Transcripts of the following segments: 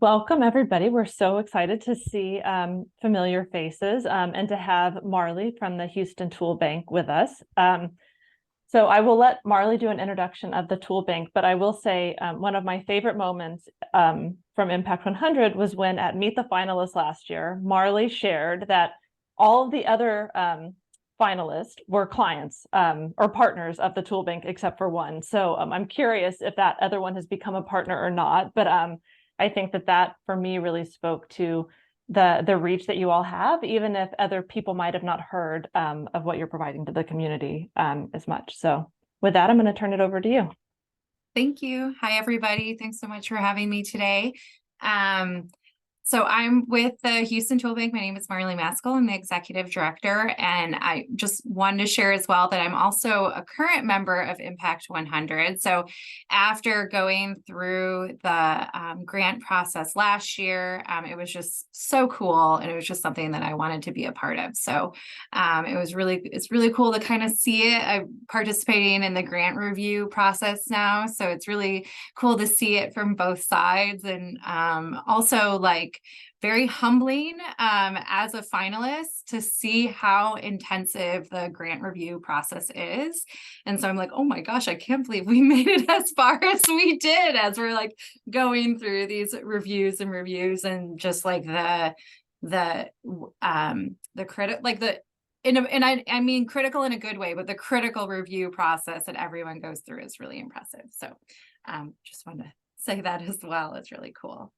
Welcome, everybody. We're so excited to see familiar faces and to have Marley from the Houston ToolBank with us. So I will let Marley do an introduction of the ToolBank, but I will say one of my favorite moments from Impact 100 was when at Meet the Finalists last year, Marley shared that all of the other finalists were clients or partners of the ToolBank except for one. So I'm curious if that other one has become a partner or not, but I think that for me really spoke to the reach that you all have, even if other people might have not heard of what you're providing to the community as much. So with that, I'm going to turn it over to you. Thank you. Hi, everybody. Thanks so much for having me today. So I'm with the Houston ToolBank. My name is Marley Maskell. I'm the executive director, and I just wanted to share as well that I'm also a current member of Impact 100. So after going through the grant process last year, it was just so cool, and it was just something that I wanted to be a part of. So it's really cool to kind of see it. I'm participating in the grant review process now, so it's really cool to see it from both sides, and also like very humbling as a finalist to see how intensive the grant review process is. And so I'm like, oh my gosh, I can't believe we made it as far as we did, as we're like going through these reviews and just like the credit, like the I mean critical in a good way, but the critical review process that everyone goes through is really impressive. So just wanted to say that as well. It's really cool.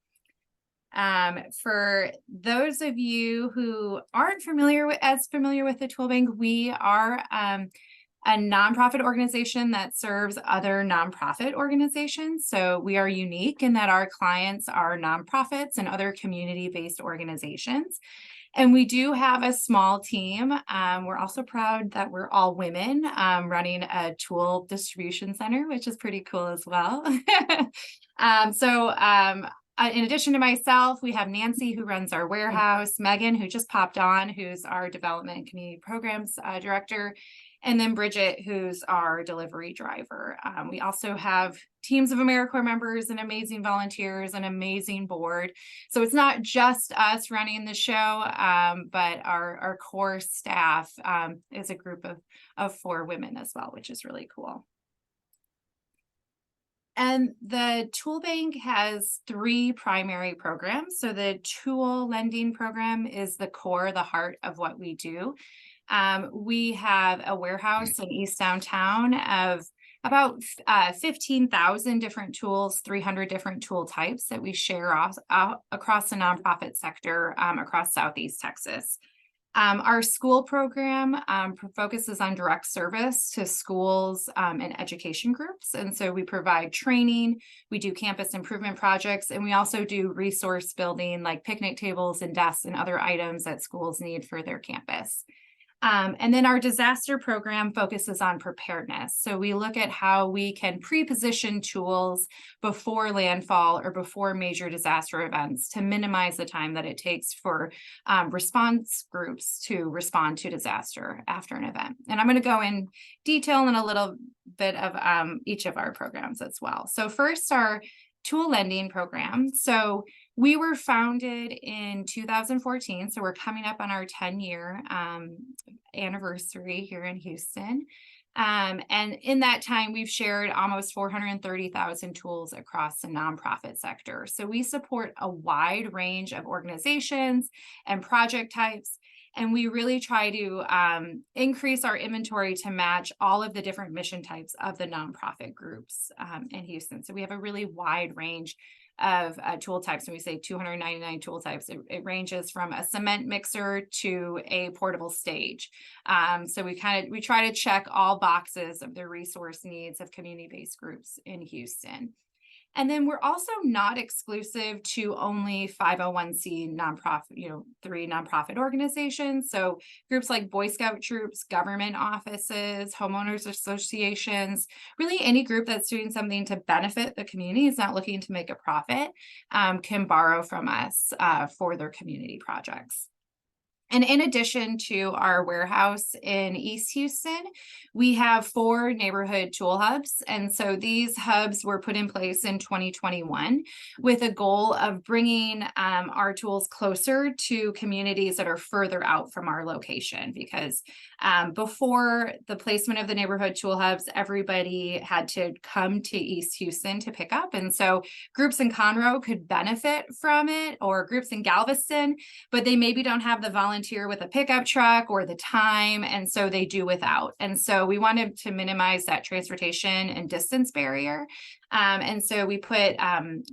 For those of you who aren't familiar with the ToolBank, we are a nonprofit organization that serves other nonprofit organizations. So we are unique in that our clients are nonprofits and other community-based organizations. And we do have a small team. We're also proud that we're all women running a tool distribution center, which is pretty cool as well. In addition to myself, we have Nancy, who runs our warehouse, Megan, who just popped on, who's our development and community programs director, and then Bridget, who's our delivery driver. We also have teams of AmeriCorps members and amazing volunteers and amazing board. So it's not just us running the show, but our core staff is a group of 4 women as well, which is really cool. And the ToolBank has 3 primary programs. So the tool lending program is the core, the heart of what we do. We have a warehouse in East Downtown of about 15,000 different tools, 300 different tool types that we share across the nonprofit sector across Southeast Texas. Our school program focuses on direct service to schools and education groups. And so we provide training, we do campus improvement projects, and we also do resource building like picnic tables and desks and other items that schools need for their campus. And then our disaster program focuses on preparedness. So we look at how we can pre-position tools before landfall or before major disaster events to minimize the time that it takes for response groups to respond to disaster after an event. And I'm going to go in detail in a little bit of each of our programs as well. So first, our tool lending program. So we were founded in 2014, so we're coming up on our 10-year anniversary here in Houston. And in that time, we've shared almost 430,000 tools across the nonprofit sector. So we support a wide range of organizations and project types. And we really try to increase our inventory to match all of the different mission types of the nonprofit groups in Houston. So we have a really wide range of tool types. And we say 299 tool types. It ranges from a cement mixer to a portable stage. So we try to check all boxes of the resource needs of community-based groups in Houston. And then we're also not exclusive to only 501c nonprofit, 3 nonprofit organizations. So groups like Boy Scout troops, government offices, homeowners associations, really any group that's doing something to benefit the community, is not looking to make a profit, can borrow from us for their community projects. And in addition to our warehouse in East Houston, we have 4 neighborhood tool hubs. And so these hubs were put in place in 2021 with a goal of bringing our tools closer to communities that are further out from our location. Because before the placement of the neighborhood tool hubs, everybody had to come to East Houston to pick up. And so groups in Conroe could benefit from it, or groups in Galveston, but they maybe don't have the volunteer with a pickup truck or the time, and so they do without. And so we wanted to minimize that transportation and distance barrier. And so we put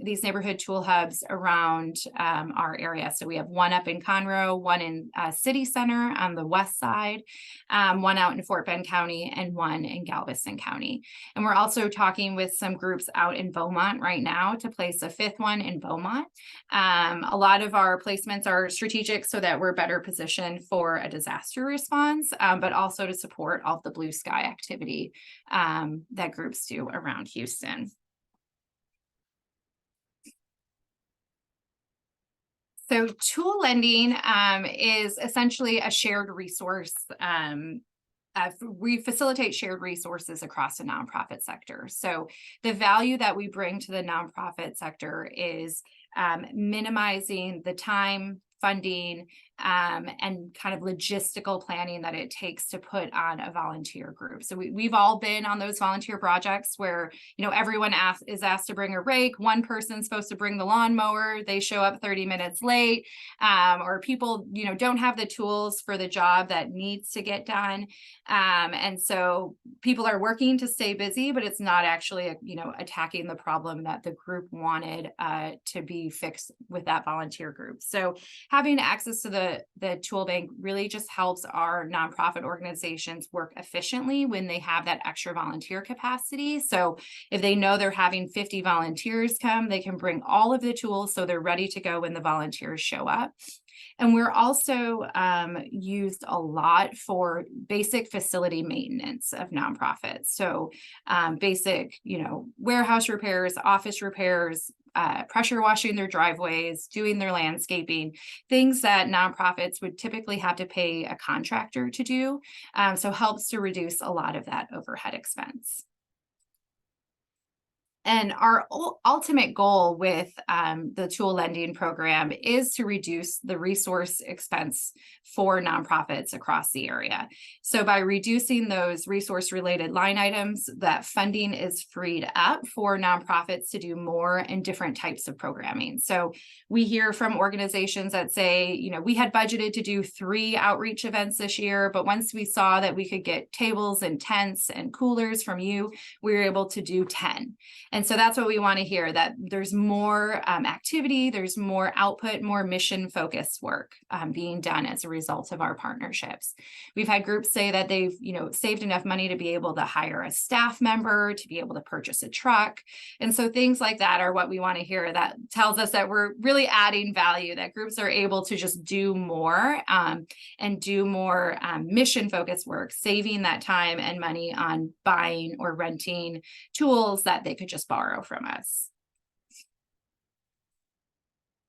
these neighborhood tool hubs around our area. So we have one up in Conroe, one in City Center on the west side, one out in Fort Bend County, and one in Galveston County. And we're also talking with some groups out in Beaumont right now to place a 5th one in Beaumont. A lot of our placements are strategic so that we're better positioned for a disaster response, but also to support all of the blue sky activity that groups do around Houston. So tool lending is essentially a shared resource. We facilitate shared resources across the nonprofit sector. So the value that we bring to the nonprofit sector is minimizing the time, funding, and kind of logistical planning that it takes to put on a volunteer group. So we've all been on those volunteer projects where, everyone is asked to bring a rake. One person's supposed to bring the lawnmower. They show up 30 minutes late, or people, don't have the tools for the job that needs to get done. And so people are working to stay busy, but it's not actually, attacking the problem that the group wanted to be fixed with that volunteer group. So having access to the ToolBank really just helps our nonprofit organizations work efficiently when they have that extra volunteer capacity. So if they know they're having 50 volunteers come, they can bring all of the tools so they're ready to go when the volunteers show up. And we're also used a lot for basic facility maintenance of nonprofits. So basic, warehouse repairs, office repairs, pressure washing their driveways, doing their landscaping, things that nonprofits would typically have to pay a contractor to do. So helps to reduce a lot of that overhead expense. And our ultimate goal with the tool lending program is to reduce the resource expense for nonprofits across the area. So by reducing those resource related line items, that funding is freed up for nonprofits to do more and different types of programming. So we hear from organizations that say, we had budgeted to do 3 outreach events this year, but once we saw that we could get tables and tents and coolers from you, we were able to do 10. And so that's what we want to hear, that there's more activity, there's more output, more mission focused work being done as a result of our partnerships. We've had groups say that they've, saved enough money to be able to hire a staff member, to be able to purchase a truck. And so things like that are what we want to hear. That tells us that we're really adding value, that groups are able to just do more and do more mission focused work, saving that time and money on buying or renting tools that they could just borrow from us.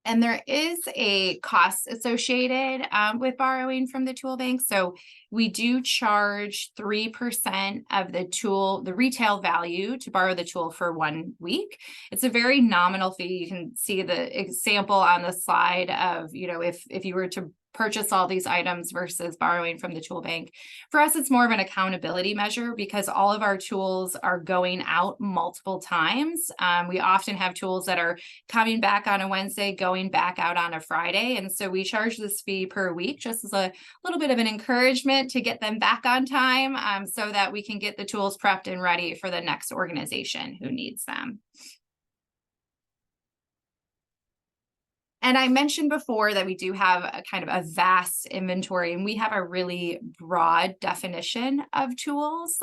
And there is a cost associated with borrowing from the ToolBank. So we do charge 3% of the retail value to borrow the tool for 1 week. It's a very nominal fee. You can see the example on the slide of, if you were to purchase all these items versus borrowing from the ToolBank. For us, it's more of an accountability measure because all of our tools are going out multiple times. We often have tools that are coming back on a Wednesday, going back out on a Friday. And so we charge this fee per week just as a little bit of an encouragement to get them back on time so that we can get the tools prepped and ready for the next organization who needs them. And I mentioned before that we do have a kind of a vast inventory, and we have a really broad definition of tools.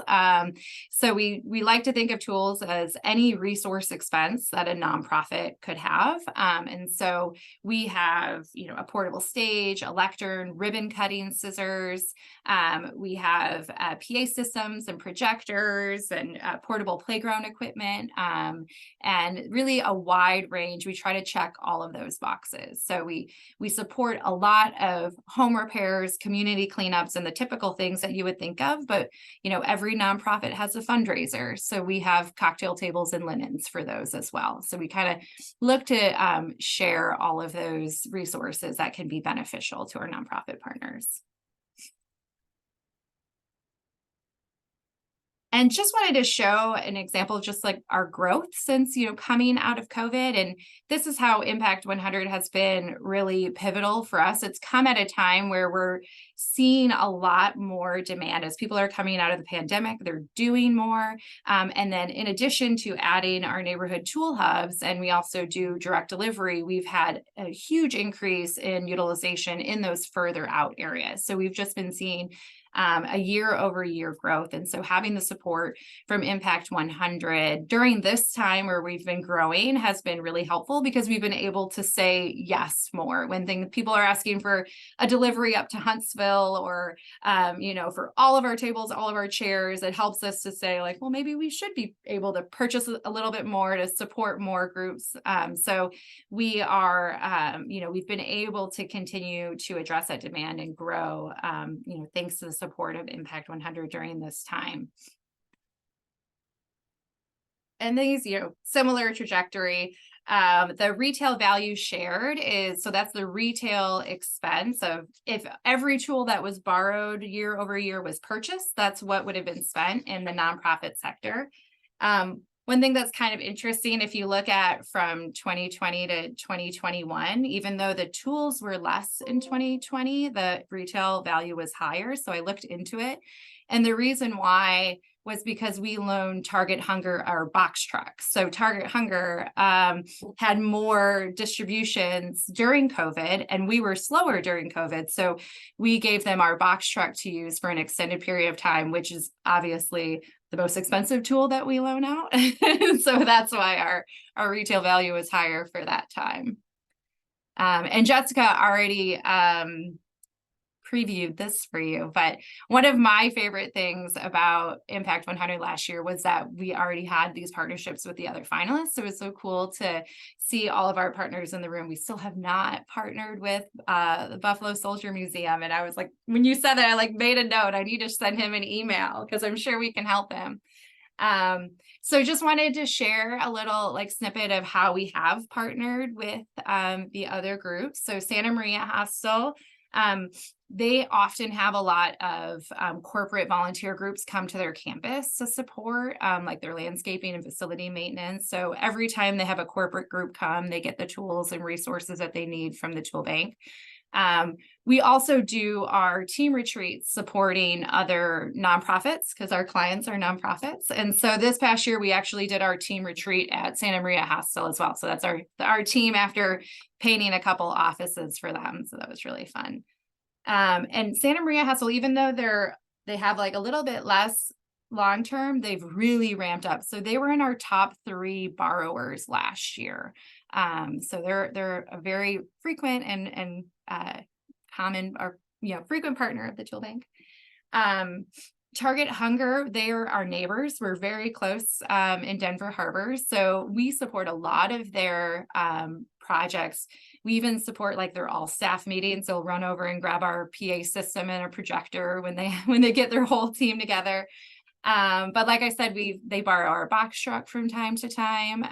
So we like to think of tools as any resource expense that a nonprofit could have. And so we have, a portable stage, a lectern, ribbon cutting scissors. We have PA systems and projectors and portable playground equipment, and really a wide range. We try to check all of those boxes. resources. So we support a lot of home repairs, community cleanups, and the typical things that you would think of. But every nonprofit has a fundraiser, so we have cocktail tables and linens for those as well. So we kind of look to share all of those resources that can be beneficial to our nonprofit partners. And just wanted to show an example of just like our growth since, coming out of COVID. And this is how Impact 100 has been really pivotal for us. It's come at a time where we're seeing a lot more demand as people are coming out of the pandemic, they're doing more. And then in addition to adding our neighborhood tool hubs, and we also do direct delivery, we've had a huge increase in utilization in those further out areas. So we've just been seeing a year-over-year growth. And so having the support from Impact 100 during this time where we've been growing has been really helpful, because we've been able to say yes more when people are asking for a delivery up to Huntsville, or for all of our tables, all of our chairs. It helps us to say like, well, maybe we should be able to purchase a little bit more to support more groups. So we are, we've been able to continue to address that demand and grow, thanks to the support of Impact 100 during this time. And these, similar trajectory. The retail value shared is, so that's the retail expense of if every tool that was borrowed year over year was purchased, that's what would have been spent in the nonprofit sector. One thing that's kind of interesting, if you look at from 2020 to 2021, even though the tools were less in 2020, the retail value was higher. So I looked into it. And the reason why was because we loaned Target Hunger our box trucks. So Target Hunger had more distributions during COVID, and we were slower during COVID. So we gave them our box truck to use for an extended period of time, which is obviously the most expensive tool that we loan out. So that's why our retail value is higher for that time. And Jessica already previewed this for you, but one of my favorite things about Impact 100 last year was that we already had these partnerships with the other finalists. So it was so cool to see all of our partners in the room. We still have not partnered with the Buffalo Soldier Museum. And I was like, when you said that, I made a note. I need to send him an email because I'm sure we can help him. So just wanted to share a little snippet of how we have partnered with the other groups. So Santa Maria Hostel, they often have a lot of corporate volunteer groups come to their campus to support their landscaping and facility maintenance. So every time they have a corporate group come, they get the tools and resources that they need from the ToolBank. We also do our team retreats supporting other nonprofits because our clients are nonprofits. And so this past year, we actually did our team retreat at Santa Maria Hostel as well. So that's our team after painting a couple offices for them. So that was really fun. And Santa Maria Hostel, even though they have a little bit less long-term, they've really ramped up. So they were in our top 3 borrowers last year. So they're a very frequent and common or frequent partner of the ToolBank. Target Hunger, they are our neighbors. We're very close in Denver Harbor. So we support a lot of their projects. We even support their all staff meetings. So we'll run over and grab our PA system and a projector when they get their whole team together. But like I said, they borrow our box truck from time to time.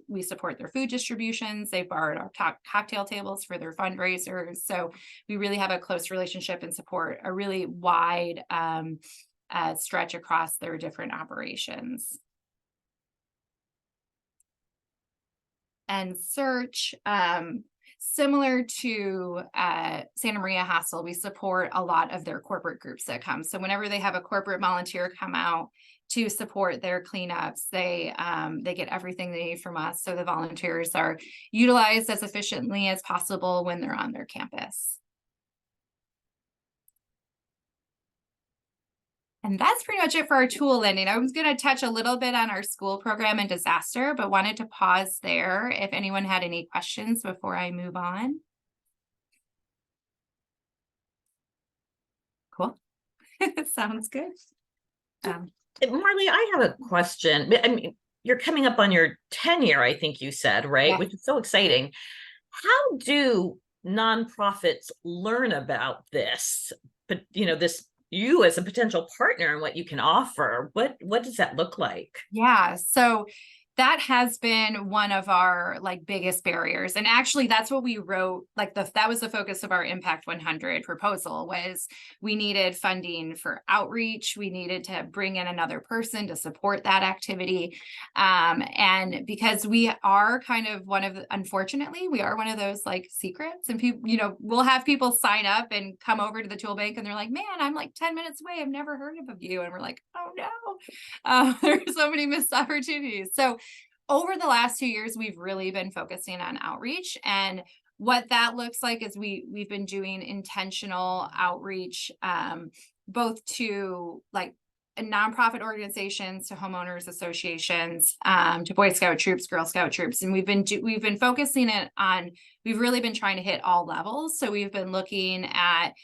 We support their food distributions. They've borrowed our cocktail tables for their fundraisers. So we really have a close relationship and support a really wide stretch across their different operations. And search, similar to Santa Maria Hostel, we support a lot of their corporate groups that come. So whenever they have a corporate volunteer come out to support their cleanups, they get everything they need from us. So the volunteers are utilized as efficiently as possible when they're on their campus. And that's pretty much it for our tool lending. I was going to touch a little bit on our school program and disaster, but wanted to pause there if anyone had any questions before I move on. Cool. Sounds good. Marley, I have a question. I mean, you're coming up on your 10-year, I think you said, right? Yeah. Which is so exciting. how do nonprofits learn about this? But this you as a potential partner and what you can offer. What does that look like? Yeah, so that has been one of our like biggest barriers. And actually that's what we wrote, like that was the focus of our Impact 100 proposal, was we needed funding for outreach. We needed to bring in another person to support that activity. And because we are kind of unfortunately, we are one of those like secrets, and people, we'll have people sign up and come over to the ToolBank and they're like, man, I'm like 10 minutes away. I've never heard of you. And we're like, oh no, there's so many missed opportunities. So over the last 2 years, we've really been focusing on outreach, and what that looks like is we've been doing intentional outreach, both to like nonprofit organizations, to homeowners associations, to Boy Scout troops, Girl Scout troops, and we've been focusing it on. We've really been trying to hit all levels. So we've been looking at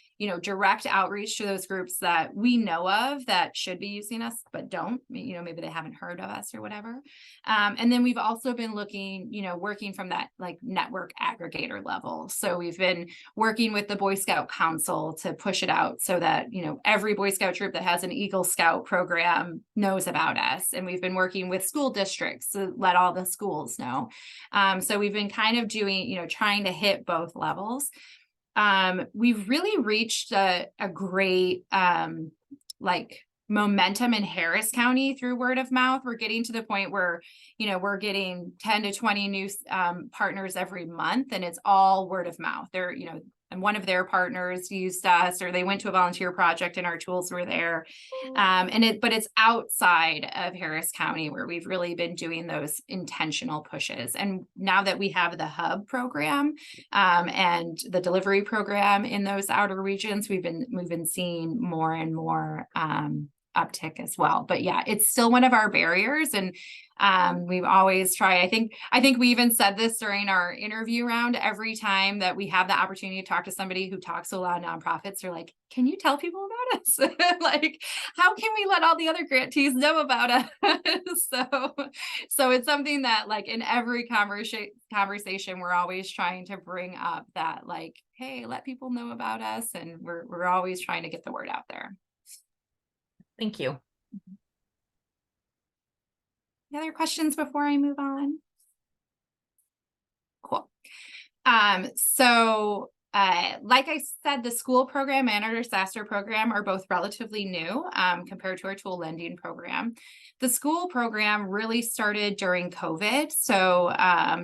direct outreach to those groups that we know of that should be using us but don't. Maybe they haven't heard of us or whatever. And then we've also been looking, working from that like network aggregator level. So we've been working with the Boy Scout Council to push it out so that every Boy Scout troop that has an Eagle Scout program knows about us. And we've been working with school districts to let all the schools know. So we've been kind of doing, trying to hit both levels. We've really reached a great like momentum in Harris County through word of mouth. We're getting to the point where we're getting 10 to 20 new partners every month, and it's all word of mouth. They're and one of their partners used us, or they went to a volunteer project and our tools were there. But it's outside of Harris County where we've really been doing those intentional pushes. And now that we have the hub program and the delivery program in those outer regions, we've been seeing more and more uptick as well. But yeah, it's still one of our barriers, and we've always tried. I think we even said this during our interview round. Every time that we have the opportunity to talk to somebody who talks to a lot of nonprofits, they're like, can you tell people about us? Like, how can we let all the other grantees know about us? So it's something that like in every conversation, we're always trying to bring up that like, hey, let people know about us. And we're always trying to get the word out there. Thank you. Any other questions before I move on? Cool. So like I said, the school program and our disaster program are both relatively new compared to our tool lending program. The school program really started during COVID. So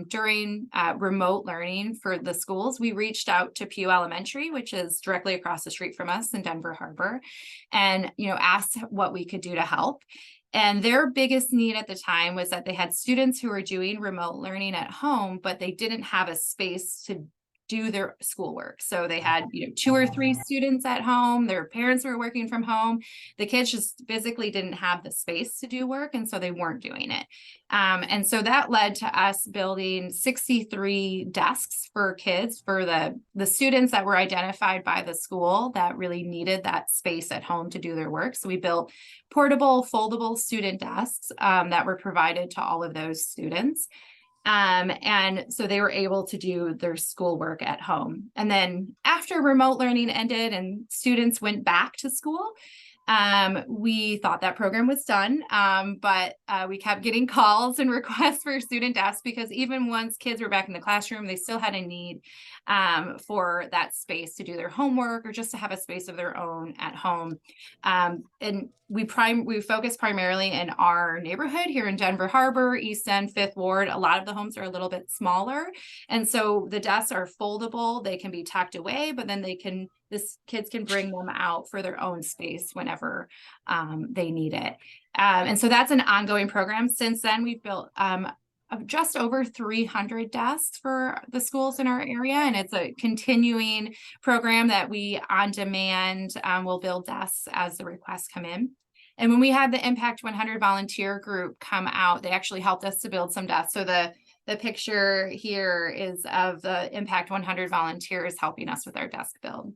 during remote learning for the schools, we reached out to Pew Elementary, which is directly across the street from us in Denver Harbor, and asked what we could do to help. And their biggest need at the time was that they had students who were doing remote learning at home, but they didn't have a space to do their schoolwork. So they had, 2 or 3 students at home, their parents were working from home. The kids just physically didn't have the space to do work, and so they weren't doing it. And so that led to us building 63 desks for kids, for the students that were identified by the school that really needed that space at home to do their work. So we built portable, foldable student desks that were provided to all of those students. And so they were able to do their schoolwork at home. And then after remote learning ended and students went back to school, we thought that program was done, but we kept getting calls and requests for student desks, because even once kids were back in the classroom, they still had a need for that space to do their homework or just to have a space of their own at home. And we focus primarily in our neighborhood here in Denver Harbor, East End, Fifth Ward. A lot of the homes are a little bit smaller, and so the desks are foldable. They can be tucked away, but then kids can bring them out for their own space whenever they need it. And so that's an ongoing program. Since then, we've built just over 300 desks for the schools in our area, and it's a continuing program that we on demand will build desks as the requests come in. And when we had the Impact 100 volunteer group come out, they actually helped us to build some desks. So the picture here is of the Impact 100 volunteers helping us with our desk build.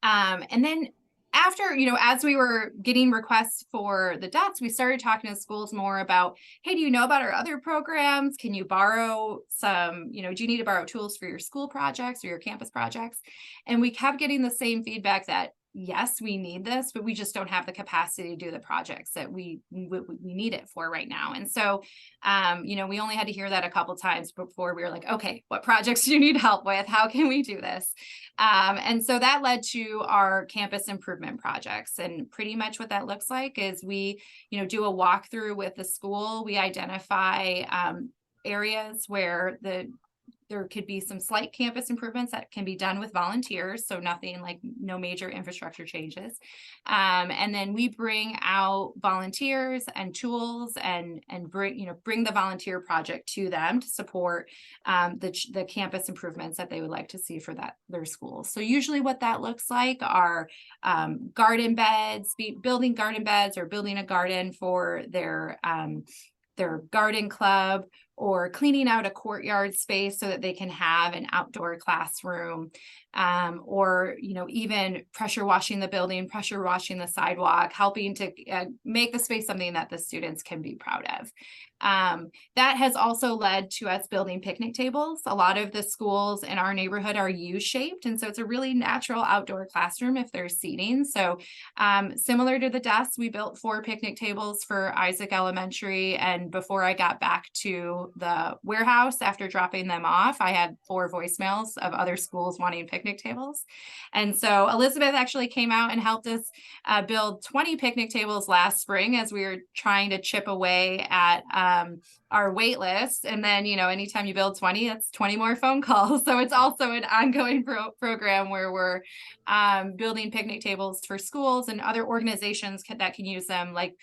And then after, as we were getting requests for the DETs, we started talking to schools more about, hey, do you know about our other programs? Can you borrow some, do you need to borrow tools for your school projects or your campus projects? And we kept getting the same feedback that, yes, we need this, but we just don't have the capacity to do the projects that we need it for right now. And so, we only had to hear that a couple times before we were like, okay, what projects do you need help with? How can we do this? And so that led to our campus improvement projects. And pretty much what that looks like is we, do a walkthrough with the school. We identify areas where there could be some slight campus improvements that can be done with volunteers. So nothing like no major infrastructure changes. And then we bring out volunteers and tools and bring the volunteer project to them to support the campus improvements that they would like to see for their schools. So usually what that looks like are garden beds, building garden beds or building a garden for their garden club, or cleaning out a courtyard space so that they can have an outdoor classroom, or even pressure washing the building, pressure washing the sidewalk, helping to make the space something that the students can be proud of. That has also led to us building picnic tables. A lot of the schools in our neighborhood are U-shaped, and so it's a really natural outdoor classroom if there's seating. So similar to the desks, we built 4 picnic tables for Isaac Elementary, and before I got back to the warehouse after dropping them off, I had 4 voicemails of other schools wanting picnic tables. And so Elizabeth actually came out and helped us build 20 picnic tables last spring as we were trying to chip away at our wait list. And then, anytime you build 20, that's 20 more phone calls. So it's also an ongoing program where we're building picnic tables for schools and other organizations that can use them. Like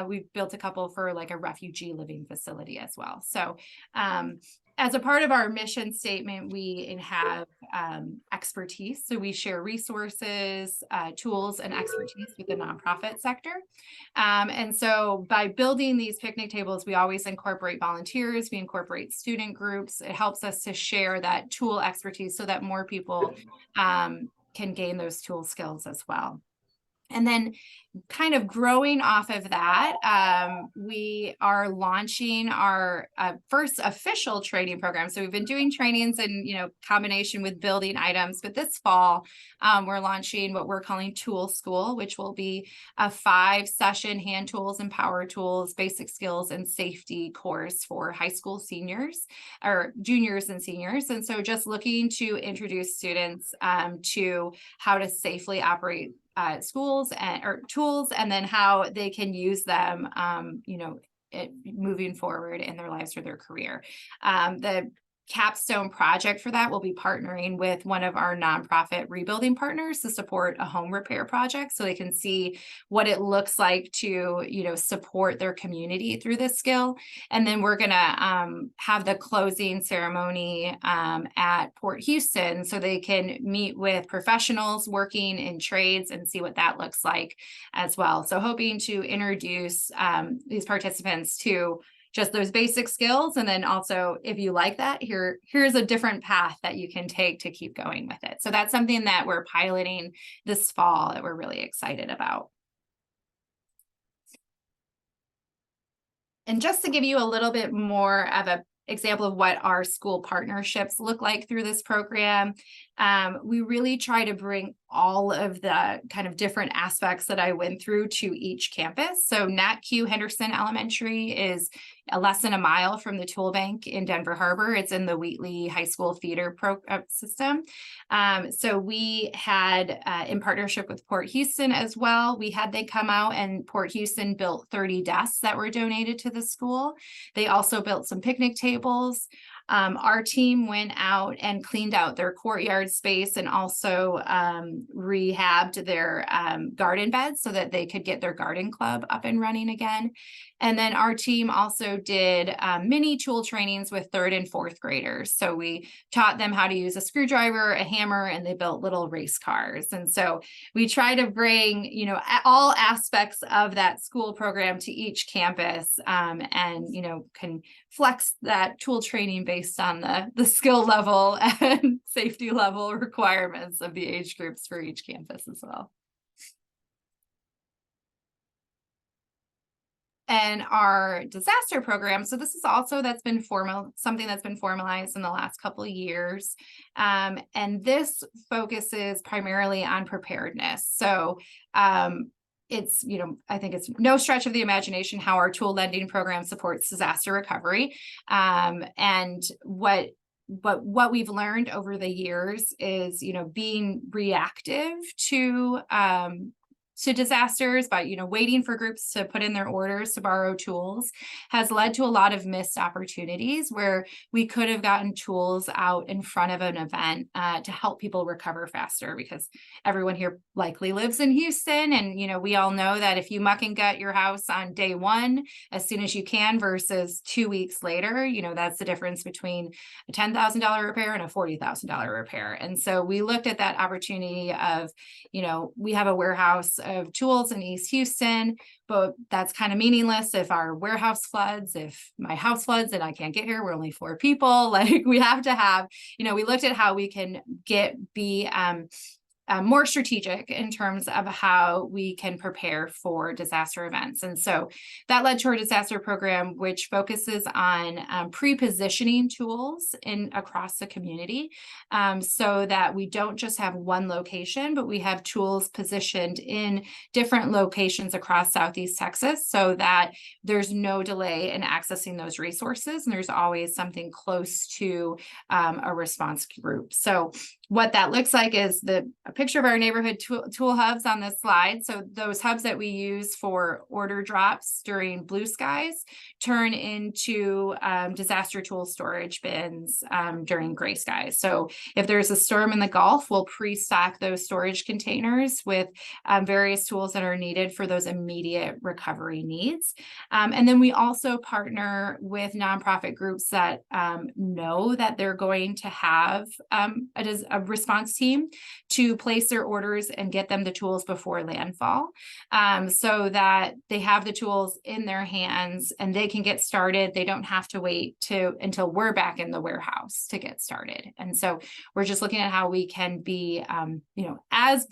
we've built a couple for like a refugee living facility as well. So as a part of our mission statement, we have expertise. So we share resources, tools, and expertise with the nonprofit sector. And so by building these picnic tables, we always incorporate volunteers, we incorporate student groups. It helps us to share that tool expertise so that more people can gain those tool skills as well. And then kind of growing off of that, we are launching our first official training program. So we've been doing trainings in, combination with building items, but this fall, we're launching what we're calling Tool School, which will be a 5-session hand tools and power tools, basic skills and safety course for high school seniors or juniors and seniors. And so just looking to introduce students to how to safely operate schools or tools, and then how they can use them, moving forward in their lives or their career. The capstone project for that will be partnering with one of our nonprofit rebuilding partners to support a home repair project so they can see what it looks like to, support their community through this skill. And then we're going to have the closing ceremony at Port Houston so they can meet with professionals working in trades and see what that looks like as well. So hoping to introduce these participants to just those basic skills. And then also, if you like that, here's a different path that you can take to keep going with it. So that's something that we're piloting this fall that we're really excited about. And just to give you a little bit more of an example of what our school partnerships look like through this program, we really try to bring all of the kind of different aspects that I went through to each campus. So Nat Q Henderson Elementary is less than a mile from the ToolBank in Denver Harbor. It's in the Wheatley High School feeder system. So we had, in partnership with Port Houston as well, we had they come out, and Port Houston built 30 desks that were donated to the school. They also built some picnic tables. Our team went out and cleaned out their courtyard space and also rehabbed their garden beds so that they could get their garden club up and running again. And then our team also did mini tool trainings with 3rd and 4th graders. So we taught them how to use a screwdriver, a hammer, and they built little race cars. And so we try to bring, all aspects of that school program to each campus, and, can flex that tool training based on the skill level and safety level requirements of the age groups for each campus as well. And our disaster program, so this is also something that's been formalized in the last couple of years. And this focuses primarily on preparedness. So it's, I think it's no stretch of the imagination how our tool lending program supports disaster recovery. And what we've learned over the years is, being reactive to disasters by, waiting for groups to put in their orders to borrow tools has led to a lot of missed opportunities where we could have gotten tools out in front of an event to help people recover faster, because everyone here likely lives in Houston. And, we all know that if you muck and gut your house on day one, as soon as you can versus 2 weeks later, that's the difference between a $10,000 repair and a $40,000 repair. And so we looked at that opportunity of, we have a warehouse of tools in East Houston, but that's kind of meaningless if our warehouse floods, if my house floods and I can't get here, we're only 4 people. Like, we have to have, we looked at how we can be more strategic in terms of how we can prepare for disaster events. And so that led to our disaster program, which focuses on pre-positioning tools across the community, so that we don't just have one location, but we have tools positioned in different locations across Southeast Texas, so that there's no delay in accessing those resources. And there's always something close to a response group. So what that looks like is a picture of our neighborhood tool hubs on this slide. So those hubs that we use for order drops during blue skies turn into disaster tool storage bins during gray skies. So if there's a storm in the Gulf, we'll pre-stock those storage containers with various tools that are needed for those immediate recovery needs. And then we also partner with nonprofit groups that know that they're going to have a response team to place their orders and get them the tools before landfall, so that they have the tools in their hands and they can get started. They don't have to wait until we're back in the warehouse to get started. And so we're just looking at how we can be, as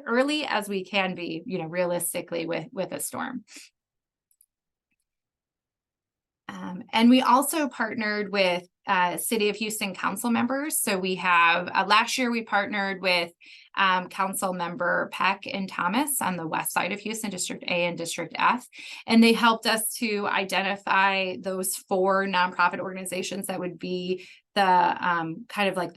early as we can be, realistically with a storm. And we also partnered with City of Houston council members. So we have, last year we partnered with council member Peck and Thomas on the west side of Houston, District A and District F. And they helped us to identify those 4 nonprofit organizations that would be the kind of like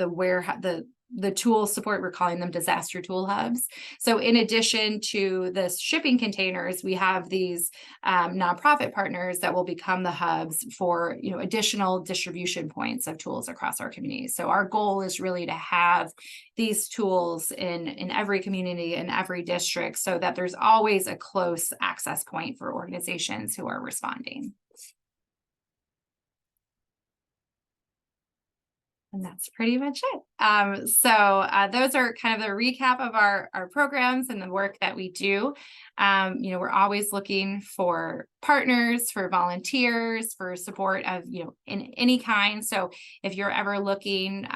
the tool support. We're calling them disaster tool hubs. So in addition to the shipping containers, we have these nonprofit partners that will become the hubs for, additional distribution points of tools across our community. So our goal is really to have these tools in every community, in every district, so that there's always a close access point for organizations who are responding. And that's pretty much it. So those are kind of the recap of our programs and the work that we do. We're always looking for partners, for volunteers, for support of, in any kind. So if you're ever looking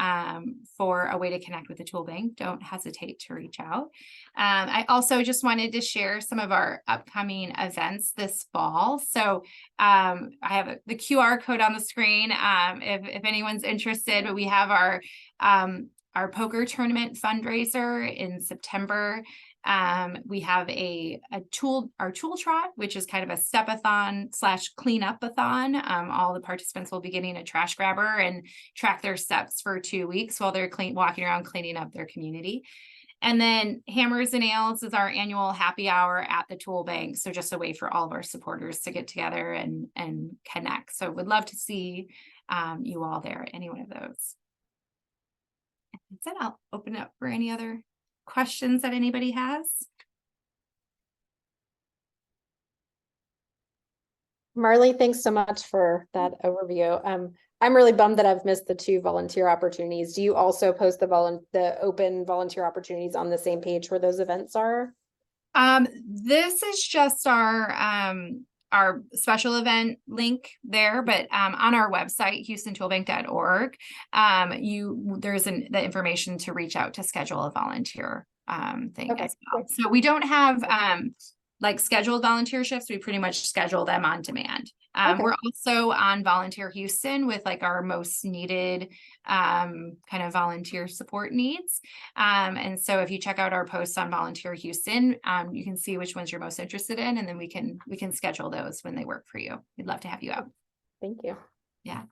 for a way to connect with the ToolBank, don't hesitate to reach out. I also just wanted to share some of our upcoming events this fall. So I have the QR code on the screen if anyone's interested, but we have our poker tournament fundraiser in September. We have our tool trot, which is kind of a step-a-thon / cleanup-a-thon. All the participants will be getting a trash grabber and track their steps for 2 weeks while they're walking around cleaning up their community. And then Hammers and Nails is our annual happy hour at the ToolBank. So just a way for all of our supporters to get together and connect. So would love to see you all there at any one of those. And that's it. I'll open it up for any other questions that anybody has. Marley, thanks so much for that overview. I'm really bummed that I've missed the 2 volunteer opportunities. Do you also post the open volunteer opportunities on the same page where those events are? This is just our special event link there, but on our website, houstontoolbank.org, there's the information to reach out to schedule a volunteer thing as well. So we don't have like scheduled volunteer shifts, we pretty much schedule them on demand. Okay. We're also on Volunteer Houston with like our most needed kind of volunteer support needs. And so if you check out our posts on Volunteer Houston, you can see which ones you're most interested in, and then we can schedule those when they work for you. We'd love to have you out. Thank you. Yeah.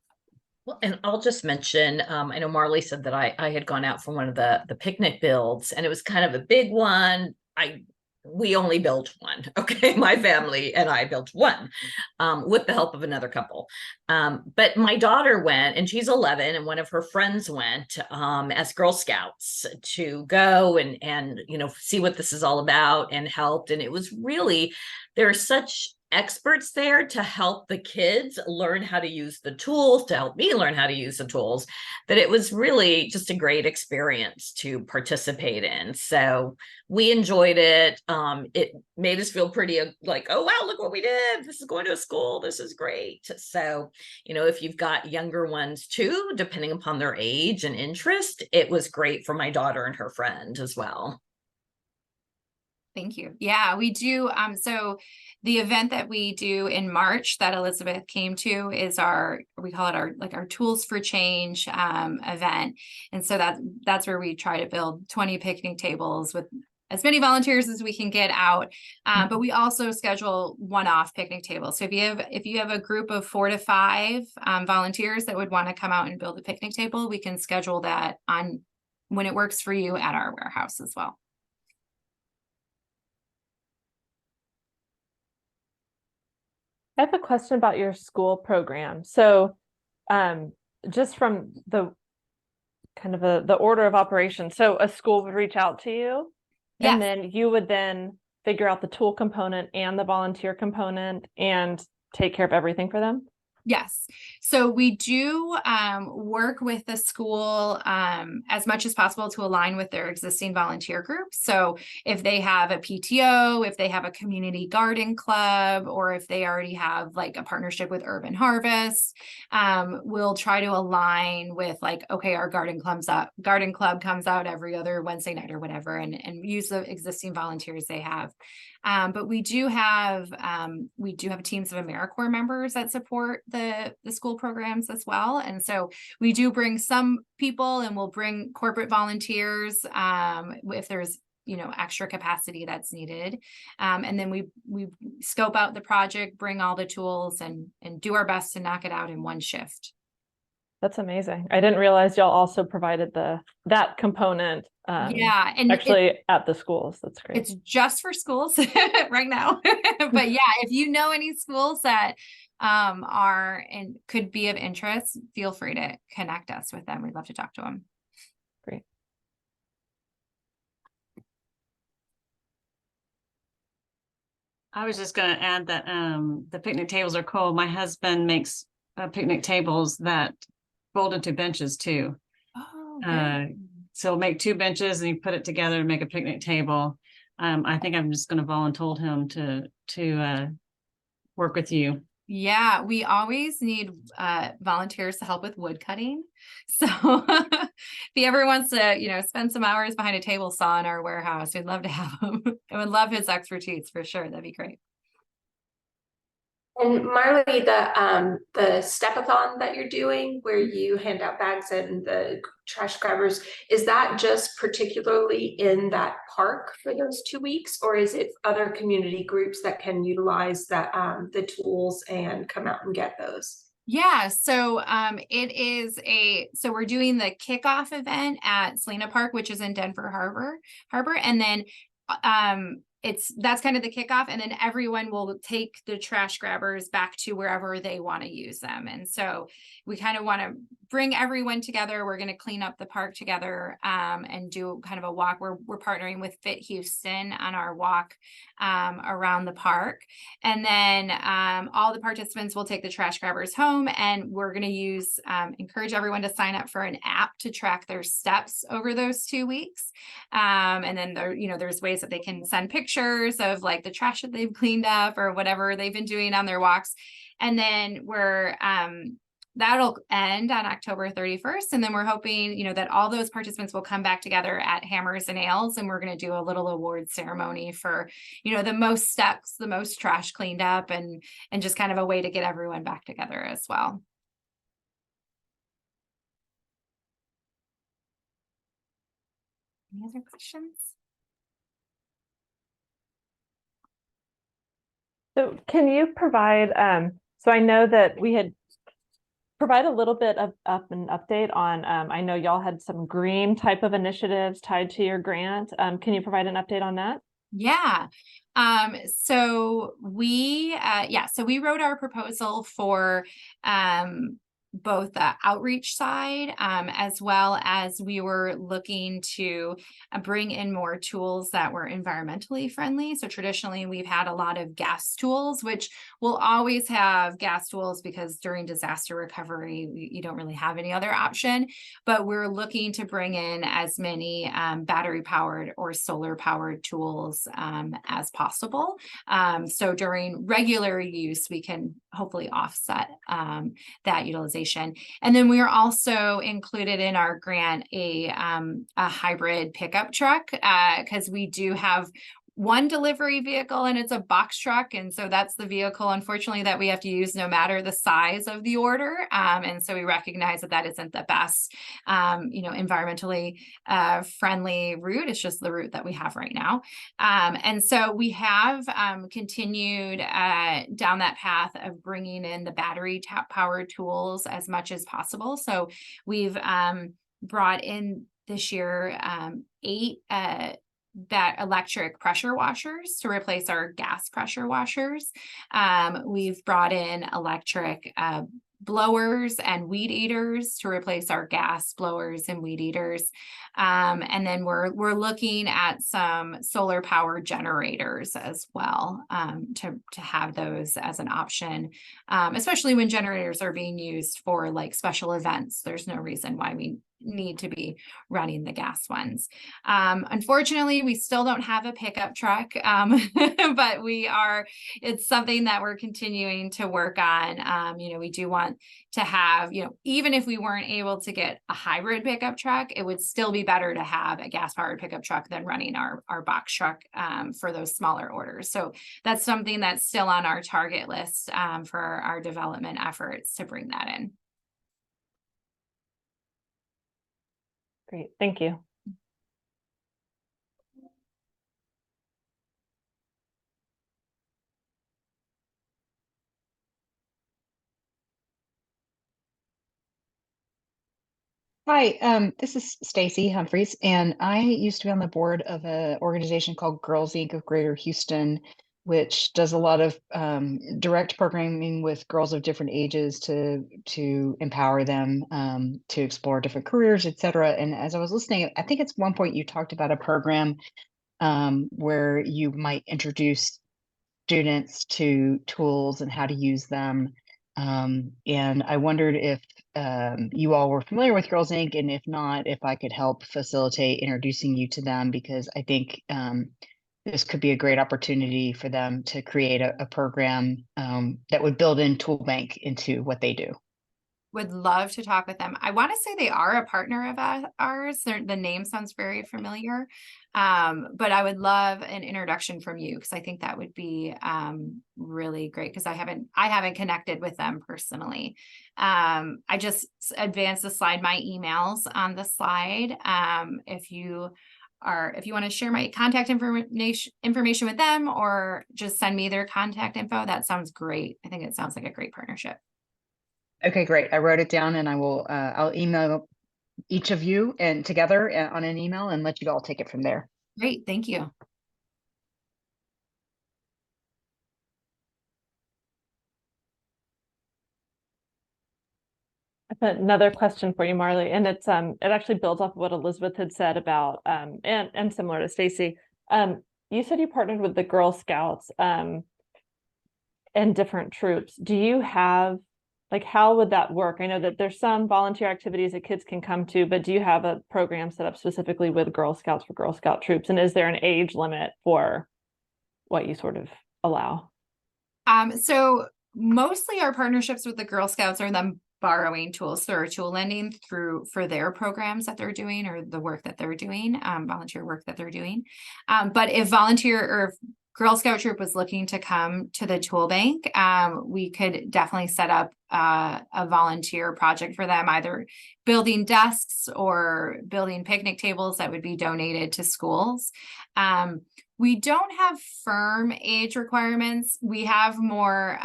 Well, and I'll just mention, I know Marley said that I had gone out for one of the picnic builds, and it was kind of a big one. We only built one. Okay. My family and I built one, with the help of another couple. But my daughter went, and she's 11, and one of her friends went, as Girl Scouts to go and, see what this is all about and helped. And it was really, there are such experts there to help the kids learn how to use the tools, to help me learn how to use the tools, that it was really just a great experience to participate in. So we enjoyed it. It made us feel pretty like, oh, wow, look what we did. This is going to a school. This is great. So, if you've got younger ones too, depending upon their age and interest, it was great for my daughter and her friend as well. Thank you. Yeah, we do. So the event that we do in March that Elizabeth came to is we call it our Tools for Change event. And so that's where we try to build 20 picnic tables with as many volunteers as we can get out. But we also schedule one-off picnic tables. So if you have a group of 4 to 5 volunteers that would want to come out and build a picnic table, we can schedule that on when it works for you at our warehouse as well. I have a question about your school program. So, just from the kind of the order of operations, so a school would reach out to you, Yes. and then you would then figure out the tool component and the volunteer component and take care of everything for them? Yes. So we do work with the school as much as possible to align with their existing volunteer groups. So if they have a PTO, if they have a community garden club, or if they already have like a partnership with Urban Harvest, we'll try to align with like, okay, our garden club comes out every other Wednesday night or whatever, and use the existing volunteers they have. But we do have teams of AmeriCorps members that support the school programs as well. And so we do bring some people, and we'll bring corporate volunteers if there's extra capacity that's needed. And then we scope out the project, bring all the tools, and do our best to knock it out in one shift. That's amazing. I didn't realize y'all also provided that component. Yeah, and actually at the schools. That's great. It's just for schools right now. But yeah, if you know any schools that are and could be of interest, feel free to connect us with them. We'd love to talk to them. Great. I was just going to add that the picnic tables are cool. My husband makes picnic tables that fold into benches too. Oh, so we'll make 2 benches and you put it together to make a picnic table. I think I'm just going to volunteer him to work with you. yeah, we always need volunteers to help with wood cutting. So if he ever wants to, spend some hours behind a table saw in our warehouse, we'd love to have him. I would love his expertise for sure. That'd be great. And Marley, the step-a-thon that you're doing where you hand out bags and the trash grabbers, is that just particularly in that park for those 2 weeks, or is it other community groups that can utilize that the tools and come out and get those? Yeah, so so we're doing the kickoff event at Selena Park, which is in Denver Harbor, and then that's kind of the kickoff, and then everyone will take the trash grabbers back to wherever they want to use them. And so we kind of want to bring everyone together. We're going to clean up the park together and do kind of a walk. We're partnering with Fit Houston on our walk around the park. And then all the participants will take the trash grabbers home, and we're going to encourage everyone to sign up for an app to track their steps over those 2 weeks. And then there's ways that they can send pictures of like the trash that they've cleaned up or whatever they've been doing on their walks. And then that'll end on October 31st. And then we're hoping, that all those participants will come back together at Hammers and Ales, and we're going to do a little award ceremony for, the most steps, the most trash cleaned up, and just kind of a way to get everyone back together as well. Any other questions? So can you provide, so I know that we had provide a little bit of an update on, I know y'all had some green type of initiatives tied to your grant. Can you provide an update on that? Yeah. So we wrote our proposal for both the outreach side, as well as we were looking to bring in more tools that were environmentally friendly. So traditionally we've had a lot of gas tools, which we'll always have gas tools because during disaster recovery, you don't really have any other option, but we're looking to bring in as many battery powered or solar powered tools as possible. So during regular use, we can hopefully offset that utilization. And then we are also included in our grant a hybrid pickup truck, because we do have one delivery vehicle and it's a box truck. And so that's the vehicle, unfortunately, that we have to use no matter the size of the order. And so we recognize that that isn't the best, environmentally friendly route. It's just the route that we have right now. And so we have continued down that path of bringing in the battery powered tools as much as possible. So we've brought in this year 8 that electric pressure washers to replace our gas pressure washers. We've brought in electric blowers and weed eaters to replace our gas blowers and weed eaters. And then we're looking at some solar power generators as well, to have those as an option, especially when generators are being used for like special events. There's no reason why we need to be running the gas ones. Unfortunately, we still don't have a pickup truck, but it's something that we're continuing to work on. We do want to have, even if we weren't able to get a hybrid pickup truck, it would still be better to have a gas powered pickup truck than running our box truck for those smaller orders. So that's something that's still on our target list for our development efforts to bring that in. Great, thank you. Hi, this is Stacy Humphreys, and I used to be on the board of an organization called Girls Inc. of Greater Houston, which does a lot of direct programming with girls of different ages to empower them to explore different careers, et cetera. And as I was listening, I think it's one point you talked about a program where you might introduce students to tools and how to use them. And I wondered if you all were familiar with Girls Inc. And if not, if I could help facilitate introducing you to them, because I think this could be a great opportunity for them to create a program that would build in ToolBank into what they do. Would love to talk with them. I want to say they are a partner of ours. The name sounds very familiar, but I would love an introduction from you, because I think that would be really great, because I haven't connected with them personally. I just advanced the slide, my emails on the slide. If you want to share my contact information with them, or just send me their contact info, that sounds great. I think it sounds like a great partnership. Okay, great. I wrote it down, and I'll email each of you and together on an email and let you all take it from there. Great, thank you. Another question for you, Marley, and it's it actually builds off of what Elizabeth had said about and similar to Stacy. You said you partnered with the Girl Scouts and different troops. Do you have, like, how would that work? I know that there's some volunteer activities that kids can come to, but do you have a program set up specifically with Girl Scouts for Girl Scout troops? And is there an age limit for what you sort of allow? So mostly our partnerships with the Girl Scouts are them borrowing tools through our tool lending for their programs that they're doing or the work that they're doing, volunteer work that they're doing. But if volunteer or if Girl Scout troop was looking to come to the tool bank, we could definitely set up a volunteer project for them, either building desks or building picnic tables that would be donated to schools. We don't have firm age requirements. We have more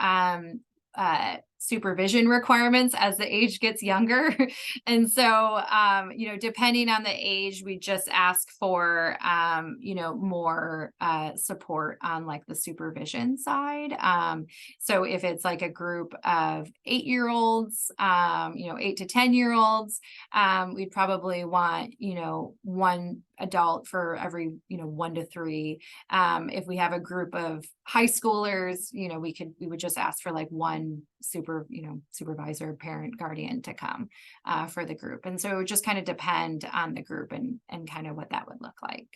supervision requirements as the age gets younger. And so, depending on the age, we just ask for, more support on like the supervision side. So if it's like a group of 8-year-olds, 8 to 10-year-olds, we'd probably want, one adult for every 1 to 3. If we have a group of high schoolers, we would just ask for like one supervisor, parent, guardian to come for the group. And so it would just kind of depend on the group and kind of what that would look like.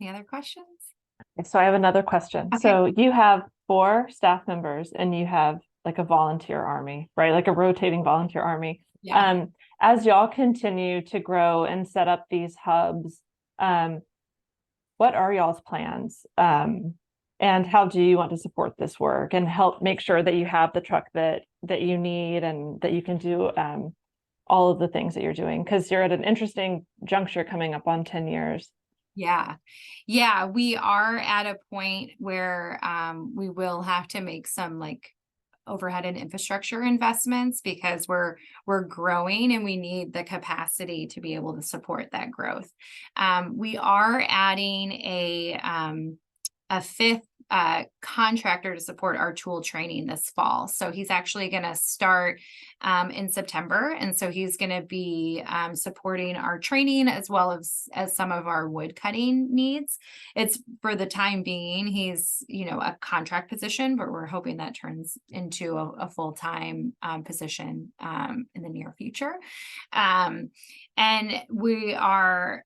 Any other questions? So I have another question. Okay. So you have 4 staff members and you have like a volunteer army, right? Like a rotating volunteer army. Yeah. As y'all continue to grow and set up these hubs, what are y'all's plans? And how do you want to support this work and help make sure that you have the truck that you need and that you can do all of the things that you're doing? Because you're at an interesting juncture coming up on 10 years. Yeah. Yeah. We are at a point where we will have to make some like overhead and infrastructure investments because we're growing and we need the capacity to be able to support that growth. We are adding a 5th contractor to support our tool training this fall. So he's actually going to start in September. And so he's going to be supporting our training as well as some of our wood cutting needs. It's for the time being, he's, a contract position, but we're hoping that turns into a full-time position in the near future. And we are,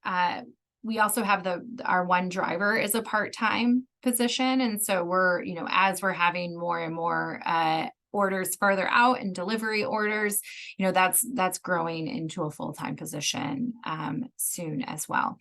we also have our one driver is a part-time position. And so we're, as we're having more and more orders further out and delivery orders, that's growing into a full-time position soon as well.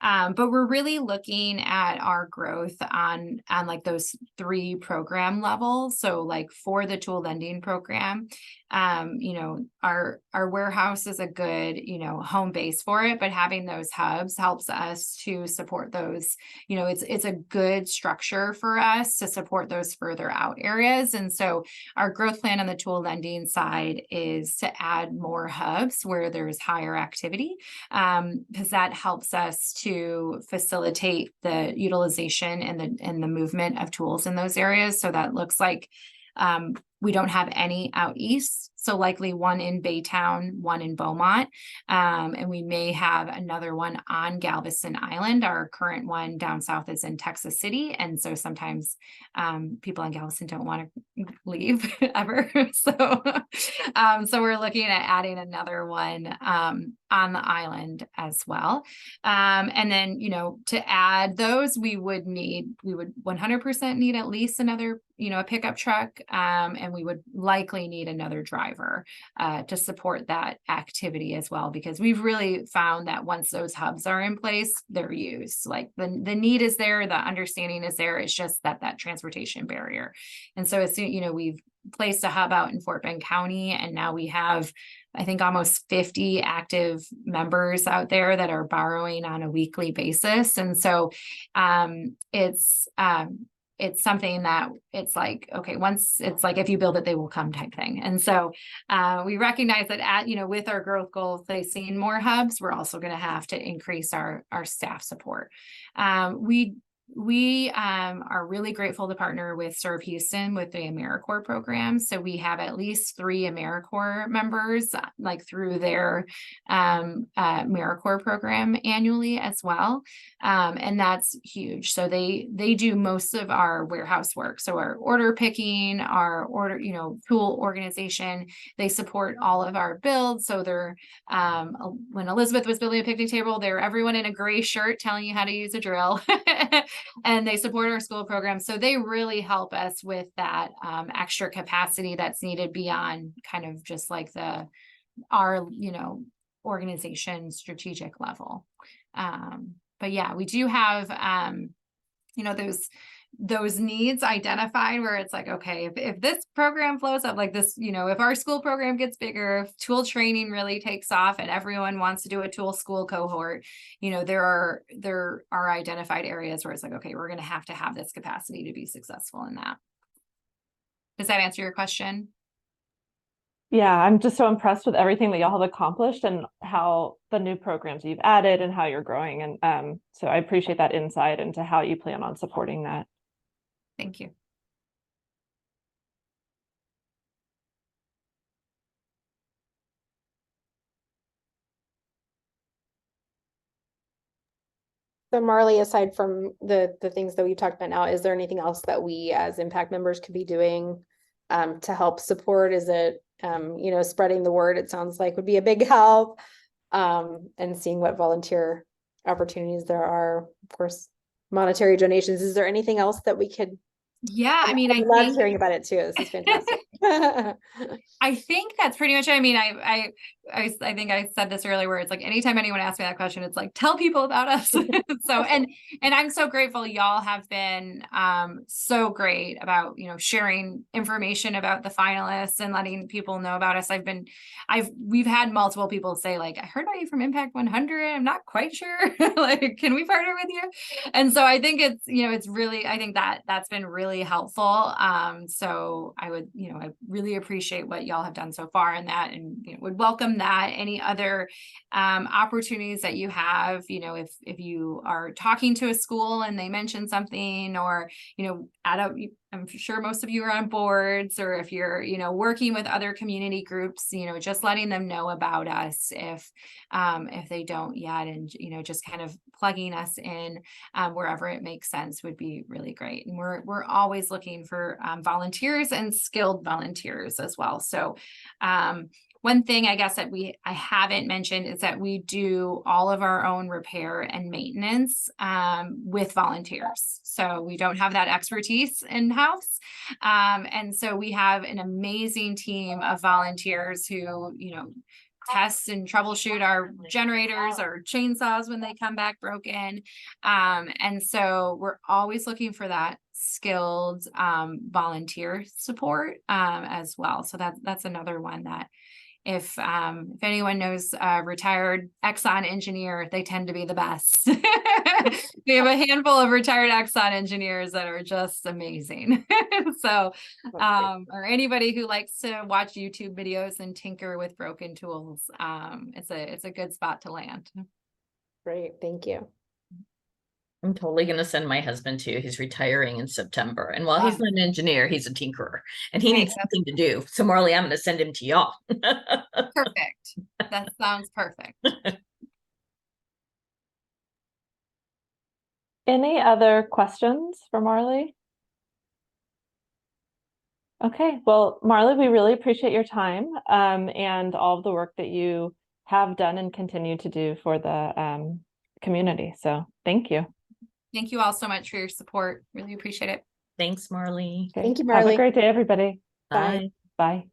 But we're really looking at our growth on like those 3 program levels. So like for the tool lending program, our warehouse is a good, home base for it, but having those hubs helps us to support those, it's a good structure for us to support those further out areas. And so our growth plan on the tool lending side is to add more hubs where there's higher activity, because that helps us to facilitate the utilization and the movement of tools in those areas. So that looks like we don't have any out east, so likely one in Baytown, one in Beaumont, and we may have another one on Galveston Island. Our current one down south is in Texas City, and so sometimes people in Galveston don't want to leave ever. So we're looking at adding another one on the island as well. And then, to add those, we would 100% need at least another, a pickup truck, and we would likely need another driver to support that activity as well, because we've really found that once those hubs are in place, they're used. Like the need is there, the understanding is there. It's just that transportation barrier. And so as soon, we've placed a hub out in Fort Bend County, and now we have, I think, almost 50 active members out there that are borrowing on a weekly basis. And so it's something that it's like, okay, once it's like, if you build it, they will come type thing. And so we recognize that with our growth goal, facing more hubs, we're also going to have to increase our staff support. We We are really grateful to partner with Serve Houston with the AmeriCorps program. So we have at least 3 AmeriCorps members like through their AmeriCorps program annually as well. And that's huge. So they do most of our warehouse work. So our order picking, our order, tool organization, they support all of our builds. So they're when Elizabeth was building a picnic table, they're everyone in a gray shirt telling you how to use a drill. And they support our school program. So they really help us with that extra capacity that's needed beyond kind of just like our organization strategic level. But yeah, we do have those needs identified where it's like, okay, if this program flows up like this, if our school program gets bigger, if tool training really takes off and everyone wants to do a tool school cohort, there are identified areas where it's like, okay, we're going to have this capacity to be successful in that. Does that answer your question? Yeah, I'm just so impressed with everything that y'all have accomplished and how the new programs you've added and how you're growing. And so I appreciate that insight into how you plan on supporting that. Thank you. So Marley, aside from the things that we've talked about now, is there anything else that we as impact members could be doing to help support? Is it, spreading the word, it sounds like would be a big help, and seeing what volunteer opportunities there are, of course, monetary donations. Is there anything else that we could? Yeah, I mean, I love think hearing about it too. This is fantastic. I think that's pretty much it. I mean, I think I said this earlier where it's like anytime anyone asks me that question, it's like, tell people about us. So, and I'm so grateful y'all have been so great about, sharing information about the finalists and letting people know about us. We've had multiple people say like, I heard about you from Impact 100. I'm not quite sure. Like, can we partner with you? And so I think it's, it's really, I think that's been really helpful. So I would, I really appreciate what y'all have done so far in that, and would welcome that. Any other opportunities that you have, if you are talking to a school and they mention something, or I'm sure most of you are on boards, or if you're working with other community groups, just letting them know about us if they don't yet, and just kind of plugging us in wherever it makes sense would be really great. And we're always looking for volunteers and skilled volunteers as well. So one thing I guess that I haven't mentioned is that we do all of our own repair and maintenance with volunteers. So we don't have that expertise in-house. And so we have an amazing team of volunteers who, test and troubleshoot our generators or chainsaws when they come back broken. And so we're always looking for that skilled volunteer support as well. So that's another one that if anyone knows a retired Exxon engineer, they tend to be the best. We have a handful of retired Exxon engineers that are just amazing. So, or anybody who likes to watch YouTube videos and tinker with broken tools, it's a good spot to land. Great, thank you. I'm totally going to send my husband too. He's retiring in September. And while he's not an engineer, he's a tinkerer and he needs something to do. So Marley, I'm going to send him to y'all. Perfect. That sounds perfect. Any other questions for Marley? Okay, well, Marley, we really appreciate your time and all of the work that you have done and continue to do for the community. So thank you. Thank you all so much for your support. Really appreciate it. Thanks, Marley. Thank you, Marley. Have a great day, everybody. Bye. Bye.